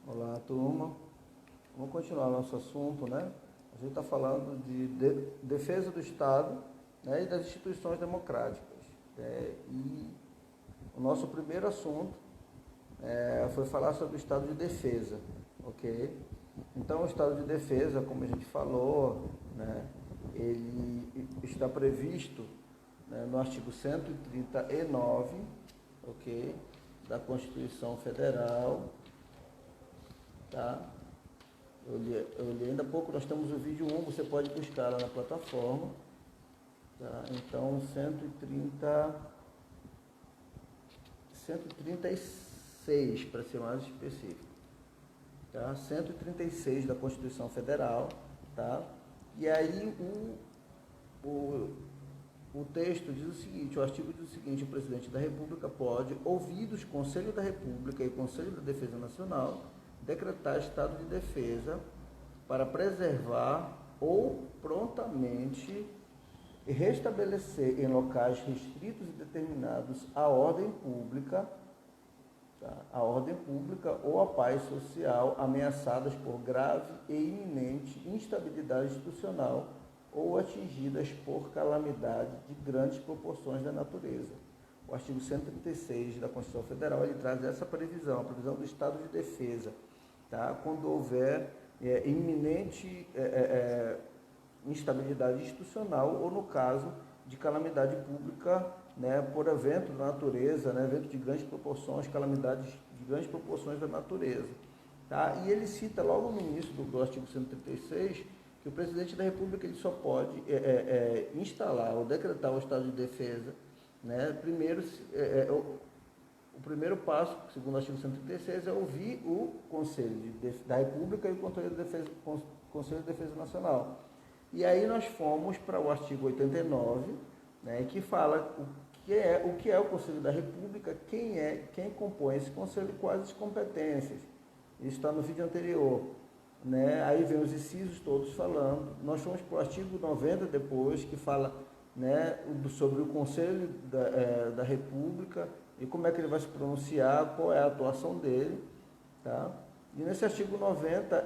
Olá, turma. Vamos continuar nosso assunto, né? A gente está falando de defesa do Estado, né, e das instituições democráticas. E o nosso primeiro assunto foi falar sobre o Estado de defesa, ok? Então, o Estado de defesa, como a gente falou, né, ele está previsto, né, no artigo 139, ok, da Constituição Federal. Tá? Eu li ainda há pouco, nós temos o vídeo 1, você pode buscar lá na plataforma. Tá? Então, 136, para ser mais específico. Tá? 136 da Constituição Federal. Tá? E aí o texto diz o seguinte, o artigo diz o seguinte: o presidente da República pode, ouvidos o Conselho da República e o Conselho da Defesa Nacional, decretar estado de defesa para preservar ou prontamente restabelecer em locais restritos e determinados a ordem pública, tá? A ordem pública ou a paz social ameaçadas por grave e iminente instabilidade institucional ou atingidas por calamidade de grandes proporções da natureza. O artigo 136 da Constituição Federal, ele traz essa previsão, a previsão do estado de defesa, tá? Quando houver iminente instabilidade institucional ou, no caso, de calamidade pública, né, por evento da natureza, né, evento de grandes proporções, calamidades de grandes proporções da natureza. Tá? E ele cita logo no início do artigo 136 que o presidente da República ele só pode instalar ou decretar o estado de defesa, né, primeiro, o primeiro passo, segundo o artigo 136, é ouvir o Conselho da República e o Conselho de Defesa Nacional. E aí nós fomos para o artigo 89, né, que fala o que é o Conselho da República, quem compõe esse conselho e quais as competências. Isso está no vídeo anterior. Né? Aí vem os incisos todos falando. Nós fomos para o artigo 90 depois, que fala, né, sobre o Conselho da República e como é que ele vai se pronunciar, qual é a atuação dele. Tá? E nesse artigo 90,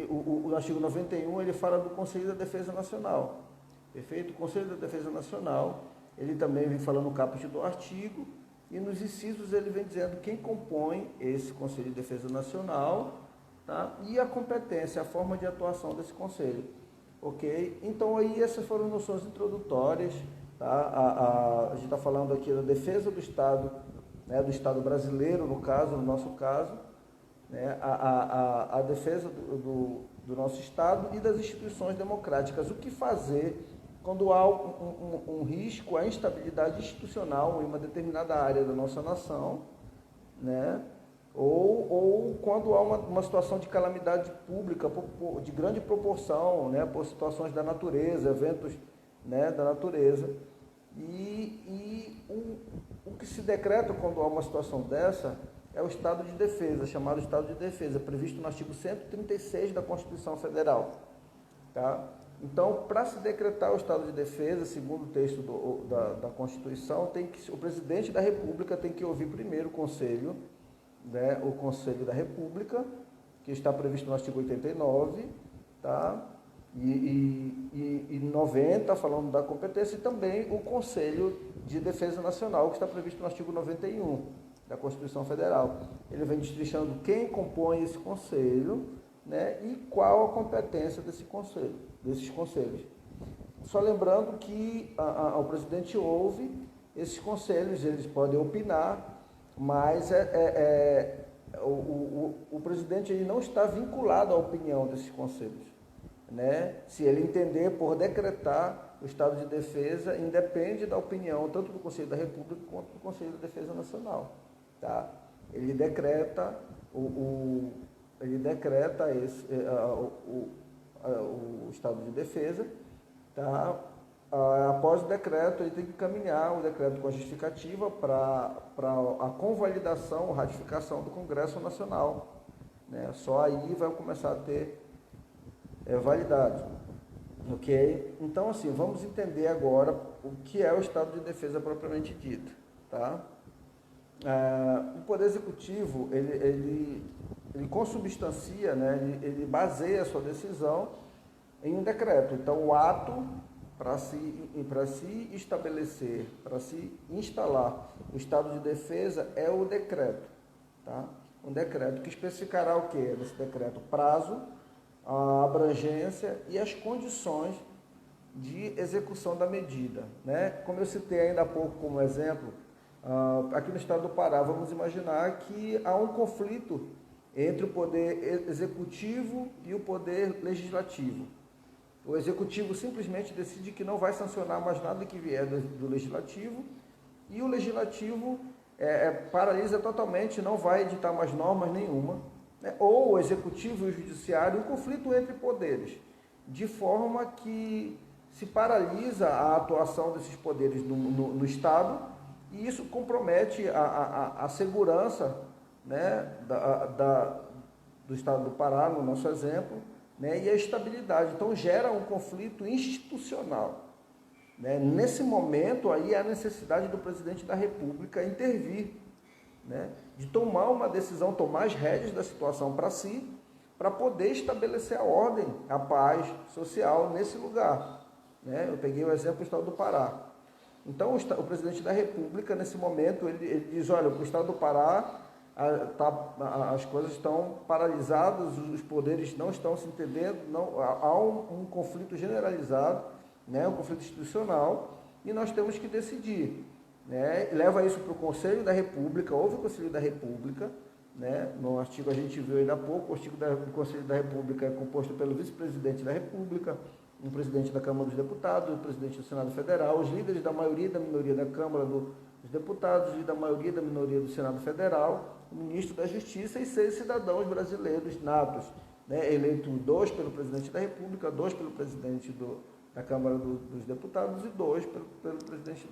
o artigo 91, ele fala do Conselho da Defesa Nacional. Perfeito? O Conselho da Defesa Nacional, ele também vem falando no caput do artigo, e nos incisos ele vem dizendo quem compõe esse Conselho de Defesa Nacional, tá? E a competência, a forma de atuação desse Conselho. Ok? Então, aí essas foram noções introdutórias. Tá? A gente está falando aqui da defesa do Estado, né, do Estado brasileiro, no nosso caso, né, a defesa do nosso Estado e das instituições democráticas. O que fazer quando há um risco, a instabilidade institucional em uma determinada área da nossa nação, né? Ou quando há uma situação de calamidade pública de grande proporção, né? Por situações da natureza, eventos, né, da natureza. E o que se decreta quando há uma situação dessa é o estado de defesa, chamado estado de defesa, previsto no artigo 136 da Constituição Federal. Tá? Então, para se decretar o estado de defesa, segundo o texto da Constituição, o presidente da República tem que ouvir primeiro o Conselho, né, o Conselho da República, que está previsto no artigo 89, tá? E 90, falando da competência, e também o Conselho de Defesa Nacional, que está previsto no artigo 91 da Constituição Federal. Ele vem destrinchando quem compõe esse conselho, né, e qual a competência desses conselhos. Só lembrando que o presidente ouve esses conselhos, eles podem opinar, mas o presidente ele não está vinculado à opinião desses conselhos. Né? Se ele entender por decretar o estado de defesa, independe da opinião tanto do Conselho da República quanto do Conselho da Defesa Nacional. Tá? Ele decreta o estado de defesa, tá? Após o decreto, ele tem que caminhar o decreto com a justificativa para a convalidação, ratificação do Congresso Nacional. Né? Só aí vai começar a ter validade. Ok? Então, assim, vamos entender agora o que é o estado de defesa propriamente dito. Tá? o Poder Executivo, ele consubstancia, né, ele baseia a sua decisão em um decreto. Então, o ato para se estabelecer, para se instalar o estado de defesa é o decreto, tá? Um decreto que especificará o quê? Nesse decreto, prazo, a abrangência e as condições de execução da medida, né? Como eu citei ainda há pouco como exemplo, aqui no estado do Pará, vamos imaginar que há um conflito entre o poder executivo e o poder legislativo. O executivo simplesmente decide que não vai sancionar mais nada que vier do legislativo, e o legislativo paralisa totalmente, não vai editar mais normas nenhuma, né? Ou o executivo e o judiciário, um conflito entre poderes, de forma que se paralisa a atuação desses poderes no Estado, e isso compromete a segurança, né, do Estado do Pará, no nosso exemplo, né, e a estabilidade. Então, gera um conflito institucional, né? Nesse momento, aí há a necessidade do presidente da República intervir, né, de tomar uma decisão, tomar as rédeas da situação para si, para poder estabelecer a ordem, a paz social nesse lugar, né? Eu peguei o exemplo do Estado do Pará. Então, o presidente da República, nesse momento, ele diz, olha, o Estado do Pará, as coisas estão paralisadas, os poderes não estão se entendendo, há um conflito generalizado, né, um conflito institucional, e nós temos que decidir, né? Leva isso para o Conselho da República, houve o Conselho da República, né? No artigo a gente viu ainda há pouco, o artigo do Conselho da República é composto pelo vice-presidente da República, um presidente da Câmara dos Deputados, o presidente do Senado Federal, os líderes da maioria e da minoria da Câmara dos Deputados e da maioria e da minoria do Senado Federal, o ministro da Justiça e 6 cidadãos brasileiros natos, né, eleitos 2 pelo presidente da República, 2 pelo presidente da Câmara dos Deputados e 2 pelo presidente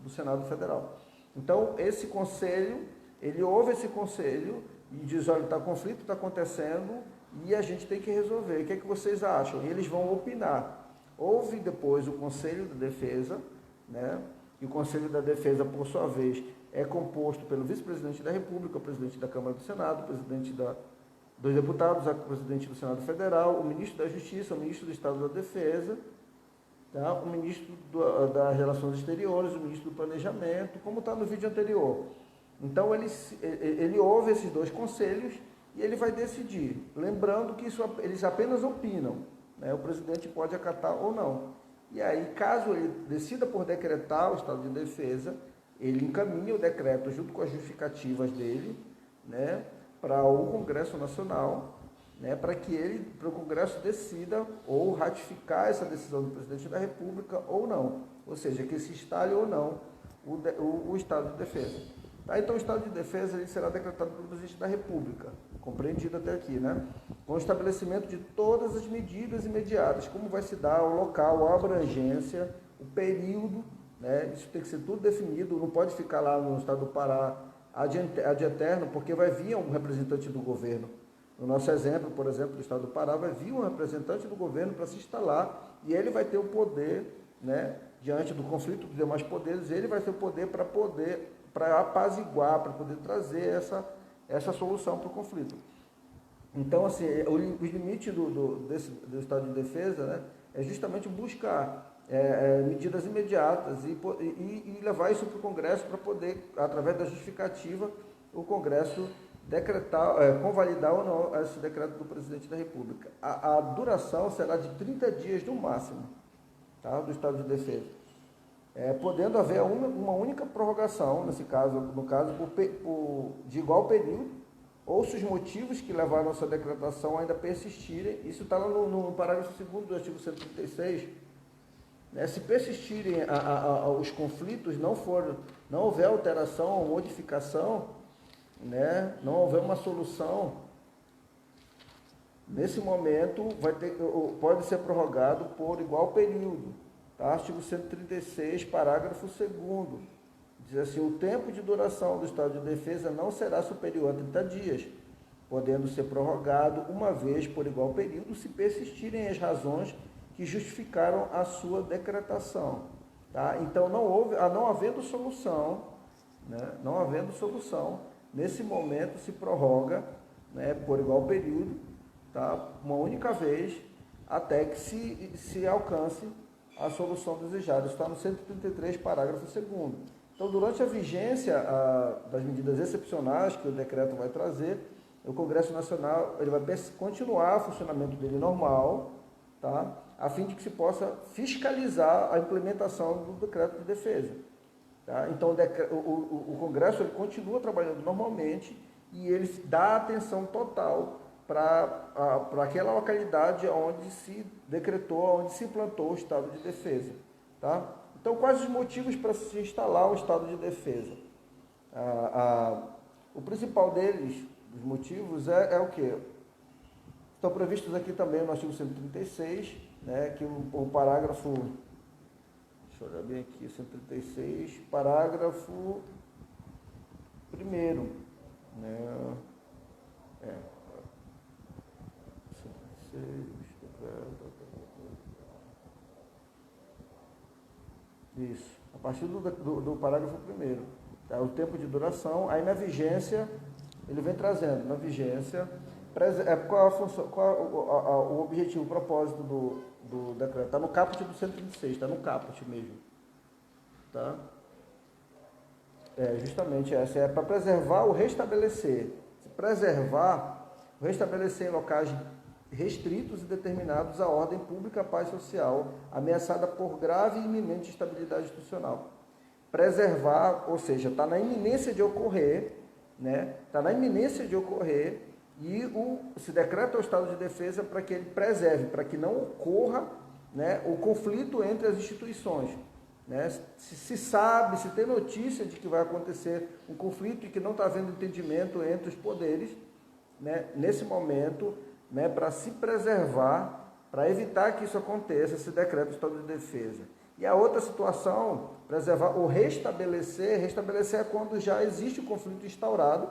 do Senado Federal. Então, esse conselho, ele ouve esse conselho e diz, olha, conflito está acontecendo e a gente tem que resolver. O que é que vocês acham? E eles vão opinar. Houve depois o Conselho da Defesa, né? E o Conselho da Defesa, por sua vez, é composto pelo vice-presidente da República, o presidente da Câmara do Senado, o presidente dos Deputados, o presidente do Senado Federal, o ministro da Justiça, o ministro do Estado da Defesa, tá? O ministro das Relações Exteriores, o ministro do Planejamento, como está no vídeo anterior. Então, ele ouve esses 2 conselhos e ele vai decidir. Lembrando que eles apenas opinam, né? O presidente pode acatar ou não. E aí, caso ele decida por decretar o estado de defesa, ele encaminha o decreto junto com as justificativas dele, né, para o Congresso Nacional, né, para o Congresso decida ou ratificar essa decisão do presidente da República ou não. Ou seja, que se instale ou não o estado de defesa. Tá? Então, o estado de defesa ele será decretado pelo presidente da República, compreendido até aqui, né? Com o estabelecimento de todas as medidas imediatas, como vai se dar o local, a abrangência, o período, né? Isso tem que ser tudo definido, não pode ficar lá no estado do Pará ad eterno, porque vai vir um representante do governo. No nosso exemplo, por exemplo, do estado do Pará, vai vir um representante do governo para se instalar e ele vai ter o poder, né? Diante do conflito dos demais poderes, ele vai ter o poder para apaziguar, para poder trazer essa solução para o conflito. Então, assim, o limite do estado de defesa, né, é justamente buscar medidas imediatas e levar isso para o Congresso para poder, através da justificativa, o Congresso decretar, convalidar ou não esse decreto do presidente da República. A duração será de 30 dias no máximo, tá, do estado de defesa. Podendo haver uma única prorrogação, no caso de igual período, ou se os motivos que levaram a sua decretação ainda persistirem, isso está lá no parágrafo 2º do artigo 136, né, se persistirem os conflitos, não houver alteração ou modificação, né, não houver uma solução, nesse momento pode ser prorrogado por igual período. Tá? Artigo 136, parágrafo 2º, diz assim, o tempo de duração do estado de defesa não será superior a 30 dias, podendo ser prorrogado uma vez por igual período, se persistirem as razões que justificaram a sua decretação. Tá? Então, não havendo solução, né? Não havendo solução, nesse momento se prorroga, né, por igual período, tá? Uma única vez, até que se alcance a solução desejada. Isso está no 133, parágrafo 2º. Então, durante a vigência das medidas excepcionais que o decreto vai trazer, o Congresso Nacional ele vai continuar o funcionamento dele normal, tá? A fim de que se possa fiscalizar a implementação do decreto de defesa. Tá? Então, o Congresso ele continua trabalhando normalmente e ele dá atenção total para aquela localidade onde se decretou, onde se implantou o estado de defesa. Tá? Então, quais os motivos para se instalar o estado de defesa? O principal deles, dos motivos, é o quê? Estão previstos aqui também no artigo 136, né, que o parágrafo, deixa eu olhar bem aqui, 136, parágrafo 1º, né, 136, isso, a partir do parágrafo 1º, tá, o tempo de duração, aí na vigência, ele vem trazendo, na vigência, qual a função, o objetivo, o propósito do decreto? Está no caput do 136, está no caput mesmo. Tá? Justamente essa é para preservar ou restabelecer. Preservar, restabelecer em locais restritos e determinados a ordem pública, a paz social, ameaçada por grave e iminente instabilidade institucional. Preservar, ou seja, está na iminência de ocorrer, né? Está na iminência de ocorrer e se decreta o estado de defesa para que ele preserve, para que não ocorra, né, o conflito entre as instituições. Né? Se sabe, se tem notícia de que vai acontecer um conflito e que não está havendo entendimento entre os poderes, né, nesse momento, né, para se preservar, para evitar que isso aconteça, se decreta o estado de defesa. E a outra situação, preservar ou restabelecer é quando já existe o conflito instaurado,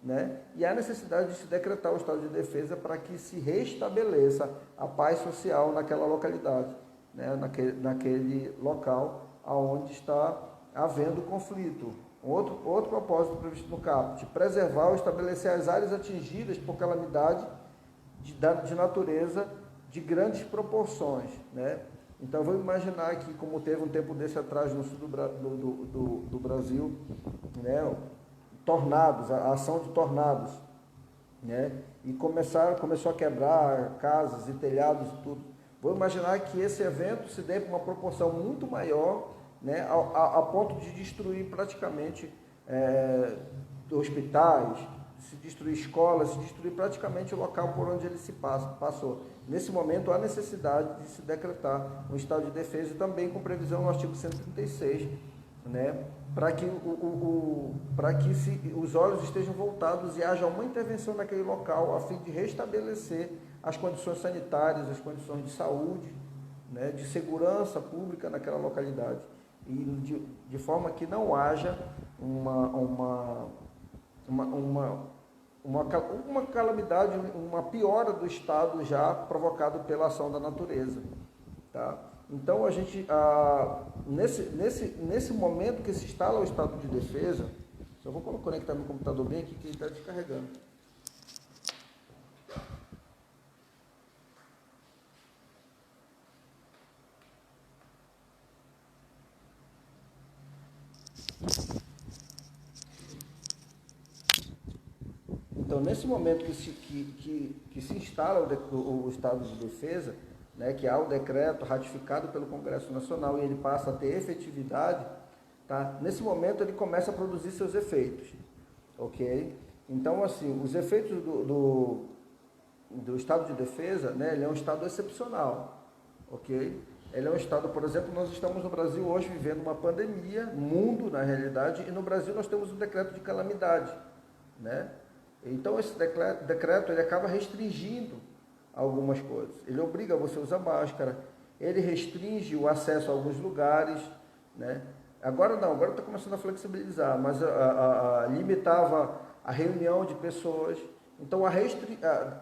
né? E há necessidade de se decretar o estado de defesa para que se restabeleça a paz social naquela localidade, né? naquele local onde está havendo conflito. Outro propósito previsto no caput, preservar ou estabelecer as áreas atingidas por calamidade de natureza de grandes proporções, né? Então, vamos imaginar que, como teve um tempo desse atrás no sul do Brasil, né, tornados, a ação de tornados, né, e começou a quebrar casas e telhados e tudo. Vamos imaginar que esse evento se dê para uma proporção muito maior, né, a ponto de destruir praticamente hospitais, se destruir escolas, se destruir praticamente o local por onde ele se passou. Nesse momento, há necessidade de se decretar um estado de defesa, também com previsão no artigo 136, né, para que os olhos estejam voltados e haja uma intervenção naquele local, a fim de restabelecer as condições sanitárias, as condições de saúde, né, de segurança pública naquela localidade, e de forma que não haja uma calamidade, uma piora do estado já provocado pela ação da natureza. Tá? Então, a gente, nesse momento que se instala o estado de defesa, só vou conectar meu computador bem aqui que ele está descarregando. Então, nesse momento que se instala o estado de defesa, né, que há o decreto ratificado pelo Congresso Nacional e ele passa a ter efetividade, tá? Nesse momento ele começa a produzir seus efeitos, ok? Então, assim, os efeitos do estado de defesa, né, ele é um estado excepcional, ok? Ele é um estado, por exemplo, nós estamos no Brasil hoje vivendo uma pandemia, mundo na realidade, e no Brasil nós temos um decreto de calamidade, né? Então, esse decreto ele acaba restringindo algumas coisas. Ele obriga você a usar máscara, ele restringe o acesso a alguns lugares, né? Agora não, agora está começando a flexibilizar, mas limitava a reunião de pessoas. Então,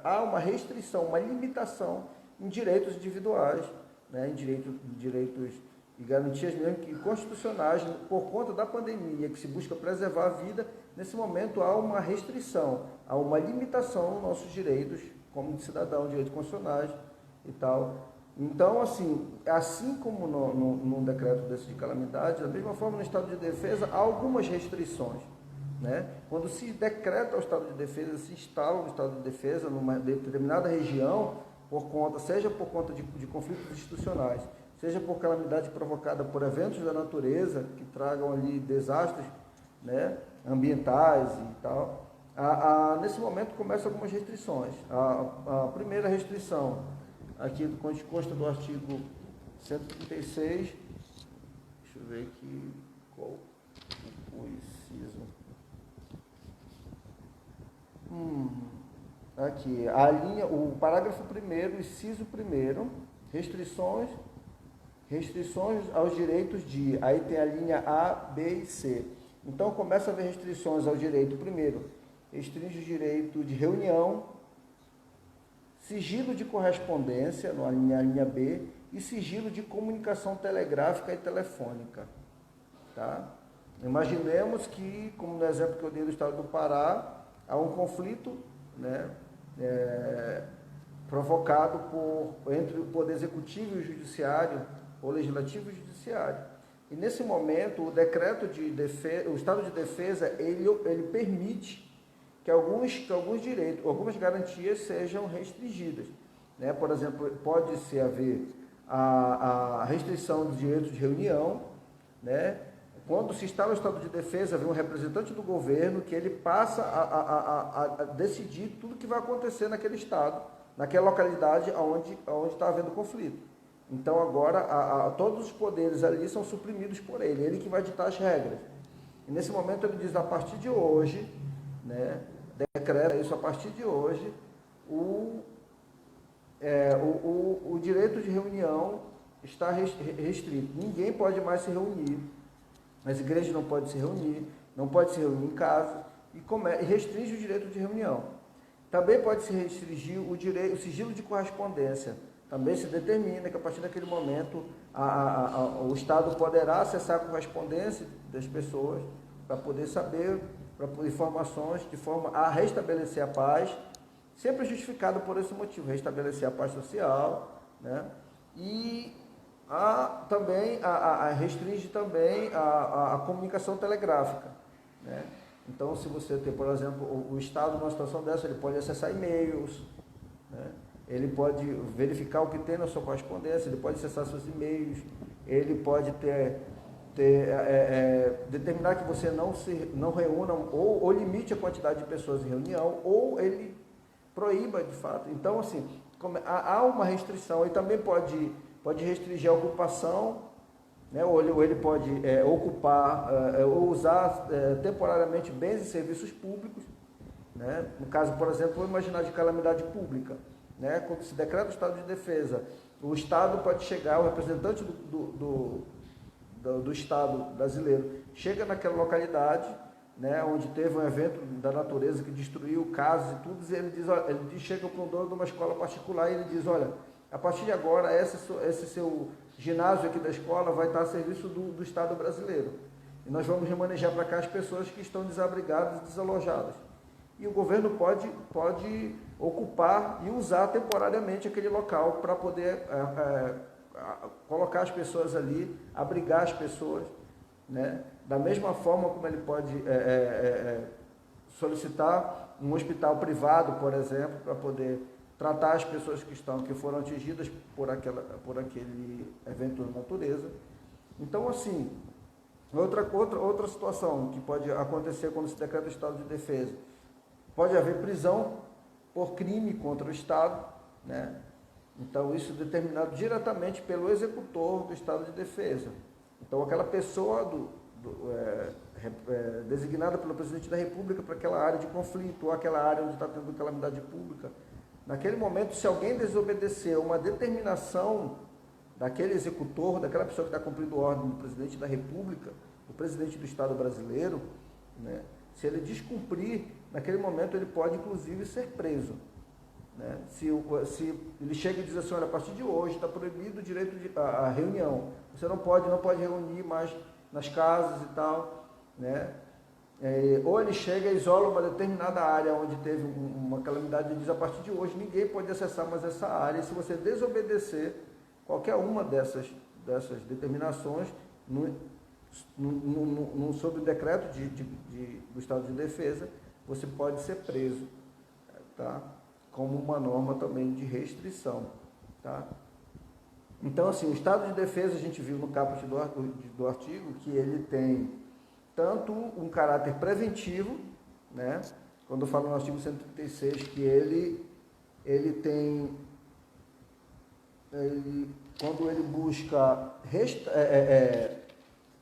há uma restrição, uma limitação em direitos individuais, né? Em direitos e garantias mesmo que constitucionais, por conta da pandemia, que se busca preservar a vida, nesse momento há uma restrição, há uma limitação nos nossos direitos, como de cidadão, direitos constitucionais e tal. Então, assim como no decreto desse de calamidade, da mesma forma no estado de defesa, há algumas restrições. Né? Quando se decreta o estado de defesa, se instala o estado de defesa numa determinada região, seja por conta de conflitos institucionais, seja por calamidade provocada por eventos da natureza que tragam ali desastres, né, ambientais e tal, nesse momento começam algumas restrições. A primeira restrição, aqui consta do artigo 136, deixa eu ver aqui qual o inciso. Aqui, o parágrafo 1º, inciso 1º, restrições aos direitos de, aí tem a linha A, B e C. Então começa a haver restrições ao direito, primeiro, restringe o direito de reunião, sigilo de correspondência, na linha B, e sigilo de comunicação telegráfica e telefônica. Tá? Imaginemos que, como no exemplo que eu dei do estado do Pará, há um conflito, né, provocado entre o Poder Executivo e o Judiciário, ou Legislativo e o Judiciário. E nesse momento, o decreto de defesa, o estado de defesa, ele permite que alguns direitos, algumas garantias sejam restringidas. Né? Por exemplo, pode-se haver a restrição dos direitos de reunião, né? Quando se instala o estado de defesa, vem um representante do governo que ele passa a decidir tudo que vai acontecer naquele estado, naquela localidade onde está havendo conflito. Então agora todos os poderes ali são suprimidos por ele que vai ditar as regras. E nesse momento ele diz, a partir de hoje, né, decreta isso, a partir de hoje, o direito de reunião está restrito. Ninguém pode mais se reunir. As igrejas não podem se reunir, não pode se reunir em casa, e restringe o direito de reunião. Também pode se restringir o sigilo de correspondência. Também se determina que a partir daquele momento o Estado poderá acessar a correspondência das pessoas para poder saber, para poder informações, de forma a restabelecer a paz, sempre justificado por esse motivo, restabelecer a paz social, né? E também restringe também a comunicação telegráfica, né? Então, se você tem, por exemplo, o Estado numa situação dessa, ele pode acessar e-mails, né? Ele pode verificar o que tem na sua correspondência, ele pode acessar seus e-mails, ele pode determinar que você não reúna ou limite a quantidade de pessoas em reunião, ou ele proíba de fato. Então, assim, há uma restrição. E também pode restringir a ocupação, né? Ou ele pode ocupar ou usar temporariamente bens e serviços públicos, né? No caso, por exemplo, vou imaginar de calamidade pública, né? Quando se decreta o estado de defesa, o Estado pode chegar, o representante do Estado brasileiro chega naquela localidade, né, onde teve um evento da natureza que destruiu casas e tudo, e ele chega para um dono de uma escola particular e ele diz, olha, a partir de agora, esse seu ginásio aqui da escola vai estar a serviço do Estado brasileiro. E nós vamos remanejar para cá as pessoas que estão desabrigadas e desalojadas. E o governo pode ocupar e usar temporariamente aquele local para poder colocar as pessoas ali, abrigar as pessoas, né? Da mesma forma como ele pode solicitar um hospital privado, por exemplo, para poder tratar as pessoas que foram atingidas por aquele evento da natureza. Então, assim, outra situação que pode acontecer quando se decreta o estado de defesa, pode haver prisão por crime contra o Estado, né? Então, isso é determinado diretamente pelo executor do estado de defesa. Então, aquela pessoa designada pelo presidente da República para aquela área de conflito, ou aquela área onde está tendo calamidade pública, naquele momento, se alguém desobedecer uma determinação daquele executor, daquela pessoa que está cumprindo ordem do presidente da República, do presidente do Estado brasileiro, né, se ele descumprir, naquele momento ele pode, inclusive, ser preso. Né? Se ele chega e diz assim, olha, a partir de hoje está proibido o direito à reunião, Você não pode reunir mais nas casas e tal, né? Ou ele chega e isola uma determinada área onde teve uma calamidade e diz, a partir de hoje ninguém pode acessar mais essa área, e se você desobedecer qualquer uma dessas determinações, sob o decreto do estado de defesa, você pode ser preso, tá? Como uma norma também de restrição, tá? Então, assim, o estado de defesa, a gente viu no caput do artigo, que ele tem tanto um caráter preventivo, né? Quando eu falo no artigo 136, que ele tem, quando ele busca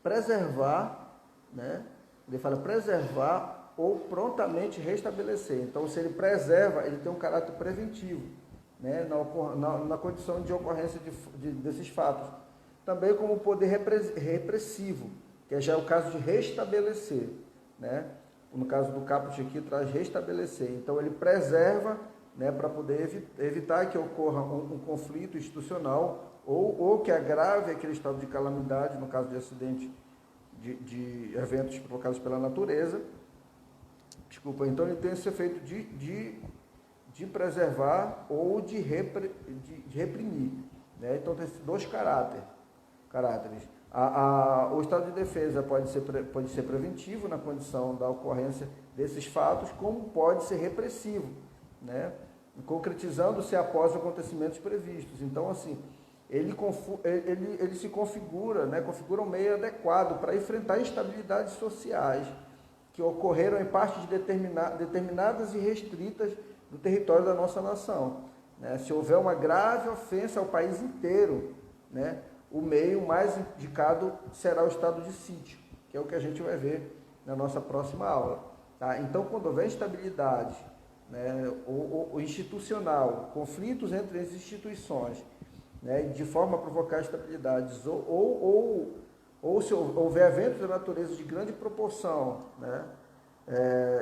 preservar, né? Ele fala preservar ou prontamente restabelecer. Então, se ele preserva, ele tem um caráter preventivo, né? Na condição de ocorrência desses fatos. Também como poder repressivo, que já é o caso de restabelecer, né? No caso do caput aqui, traz restabelecer. Então, ele preserva, né, para poder evitar que ocorra um conflito institucional ou que agrave aquele estado de calamidade, no caso de acidente, de eventos provocados pela natureza. Desculpa, então ele tem esse efeito de preservar ou de reprimir, né? Então, tem esses dois caráteres. O estado de defesa pode ser preventivo na condição da ocorrência desses fatos, como pode ser repressivo, né? Concretizando-se após acontecimentos previstos. Então, assim, ele se configura, né? Configura um meio adequado para enfrentar instabilidades sociais que ocorreram em partes determinadas e restritas do território da nossa nação, né? Se houver uma grave ofensa ao país inteiro, né, o meio mais indicado será o estado de sítio, que é o que a gente vai ver na nossa próxima aula, tá? Então, quando houver instabilidade, né, ou institucional, conflitos entre as instituições, né, de forma a provocar instabilidades, ou se houver eventos da natureza de grande proporção, né,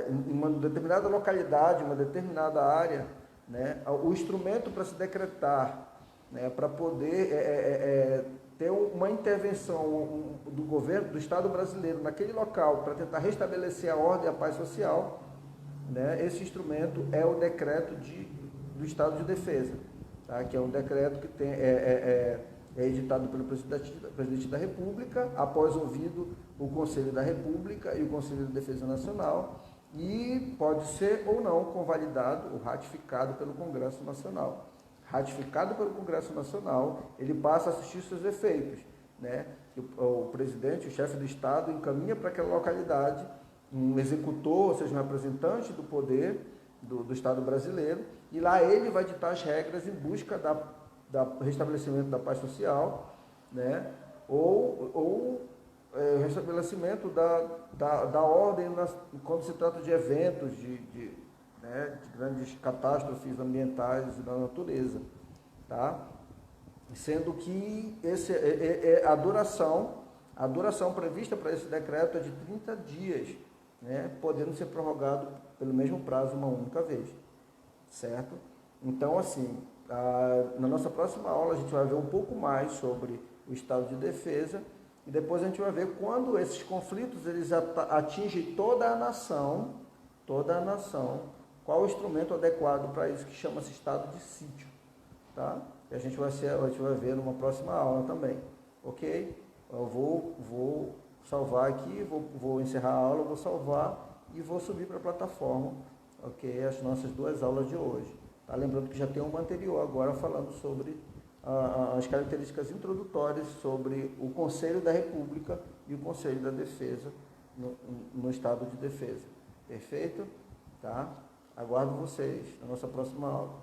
em uma determinada localidade, uma determinada área, né, o instrumento para se decretar, né, para poder ter uma intervenção do governo, do Estado brasileiro naquele local, para tentar restabelecer a ordem e a paz social, né, esse instrumento é o decreto do Estado de Defesa, tá? Que é um decreto que é editado pelo presidente da República, após ouvido o Conselho da República e o Conselho de Defesa Nacional, e pode ser ou não convalidado ou ratificado pelo Congresso Nacional. Ratificado pelo Congresso Nacional, ele passa a assistir seus efeitos, né? O presidente, o chefe do Estado, encaminha para aquela localidade um executor, ou seja, um representante do poder do Estado brasileiro, e lá ele vai ditar as regras em busca do restabelecimento da paz social, né? ou restabelecimento da ordem quando se trata de eventos, né, de grandes catástrofes ambientais e da natureza, tá? Sendo que a duração prevista para esse decreto é de 30 dias, né, podendo ser prorrogado pelo mesmo prazo uma única vez, certo? Então, assim, na nossa próxima aula a gente vai ver um pouco mais sobre o estado de defesa, e depois a gente vai ver quando esses conflitos eles atingem toda a nação, qual o instrumento adequado para isso, que chama-se estado de sítio, tá? E a gente vai ver numa próxima aula também, ok? Eu vou salvar aqui, vou encerrar a aula, vou salvar e vou subir para a plataforma, ok? As nossas duas aulas de hoje, tá? Lembrando que já tem uma anterior agora falando sobre as características introdutórias sobre o Conselho da República e o Conselho da Defesa no estado de defesa. Perfeito? Tá? Aguardo vocês na nossa próxima aula.